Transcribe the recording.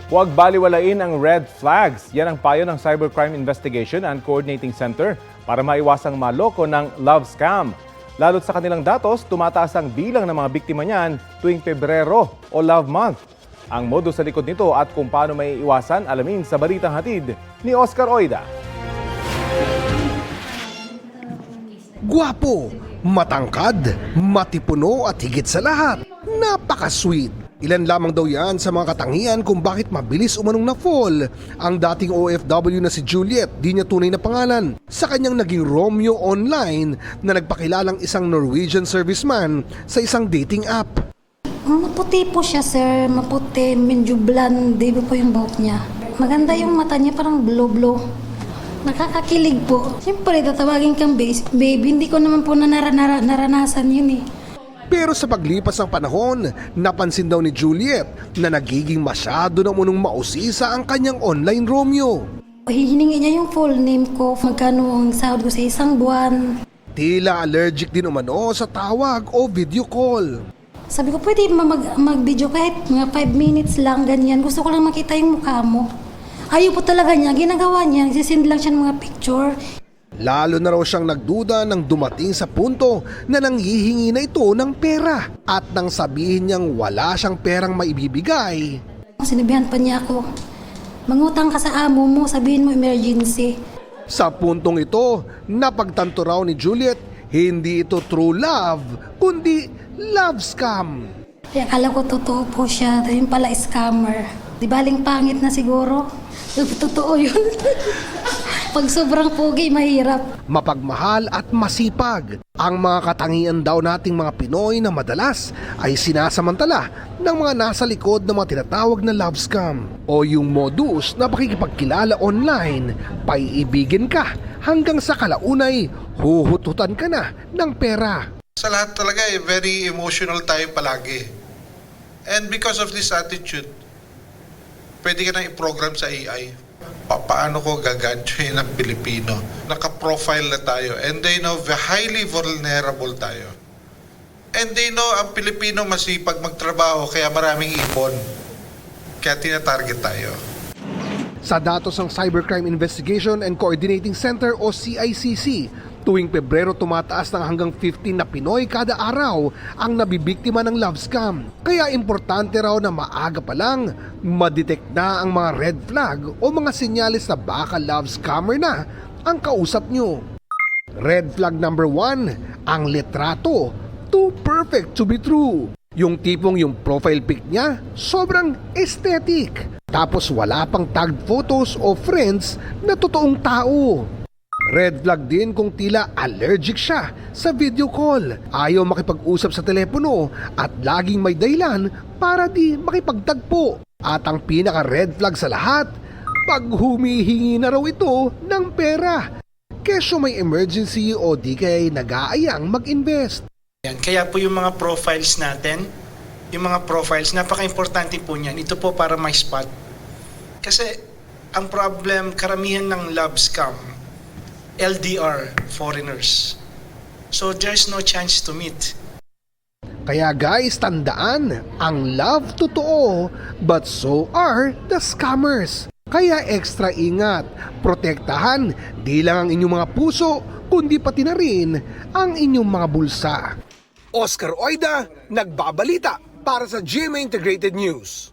Huwag baliwalain ang red flags. Yan ang payo ng Cybercrime Investigation and Coordinating Center para maiwasang maloko ng love scam. Lalo't sa kanilang datos, tumataas ang bilang ng mga biktima niyan tuwing Pebrero o Love Month. Ang modus sa likod nito at kung paano may iwasan, alamin sa balitang hatid ni Oscar Oida. Gwapo, matangkad, matipuno at higit sa lahat, napaka-sweet. Ilan lamang daw yan sa mga katangian kung bakit mabilis umanong na-fall ang dating OFW na si Juliet, di niya tunay na pangalan, sa kanyang naging Romeo online na nagpakilalang isang Norwegian serviceman sa isang dating app. Maputi po siya, sir. Maputi, medyo blonde. Di ba po yung buhok niya? Maganda yung mata niya, parang blue-blue. Nakakakilig po. Siyempre, tatawagin kang babe. Hindi ko naman po naranasan yun eh. Pero sa paglipas ng panahon, napansin daw ni Juliet na nagiging masyado na munong mausisa ang kanyang online Romeo. Hihiningi niya yung full name ko, magkano ang sahod ko sa isang buwan. Tila allergic din umano sa tawag o video call. Sabi ko, pwede mag-video kahit mga 5 minutes lang, ganyan. Gusto ko lang makita yung mukha mo. Ayaw po talaga niya, ginagawa niya, nagsisend lang siya ng mga picture. Lalo na raw siyang nagduda nang dumating sa punto na nanghihingi na ito ng pera. At nang sabihin niyang wala siyang perang maibibigay, Sinabihan pa niya ako, mangutang ka sa amo mo, sabihin mo emergency. sa puntong ito, napagtanto raw ni Juliet, hindi ito true love, kundi love scam. Kaya akala ko totoo po siya, yung pala scammer. Di baling pangit na siguro? Totoo yun. Pag sobrang pogi, mahirap. Mapagmahal at masipag. Ang mga katangian daw nating mga Pinoy na madalas ay sinasamantala ng mga nasa likod ng mga tinatawag na love scam o yung modus na pakikipagkilala online, paiibigin ka hanggang sa kalaunay huhututan ka na ng pera. Sa lahat talaga very emotional tayo palagi. And because of this attitude, pwede ka na i-program sa AI. Paano ko gagantuin ng Pilipino? Naka-profile na tayo. And they know highly vulnerable tayo. And they know ang Pilipino masipag magtrabaho kaya maraming ipon. Kaya tinatarget tayo. Sa datos ng Cybercrime Investigation and Coordinating Center o CICC, tuwing Pebrero tumataas ng hanggang 15 na Pinoy kada araw ang nabibiktima ng love scam. Kaya importante raw na maaga pa lang madetect na ang mga red flag o mga sinyalis na baka love scammer na ang kausap nyo. Red flag number 1, ang litrato. Too perfect to be true. Yung tipong yung profile pic niya sobrang aesthetic. Tapos wala pang tagged photos o friends na totoong tao. Red flag din kung tila allergic siya sa video call. Ayaw makipag-usap sa telepono at laging may dahilan para di makipagtagpo. At ang pinaka-red flag sa lahat, pag humihingi na raw ito ng pera. Kesyo may emergency o di kaya nag-aayang mag-invest. Yan. Kaya po yung mga profiles natin, napaka-importante po niyan. Ito po para may spot. Kasi ang problem, karamihan ng love scam, LDR, foreigners. So there's no chance to meet. Kaya guys, tandaan, ang love totoo, but so are the scammers. Kaya extra ingat, protektahan di lang ang inyong mga puso, kundi pati na rin ang inyong mga bulsa. Oscar Oida, nagbabalita para sa GMA Integrated News.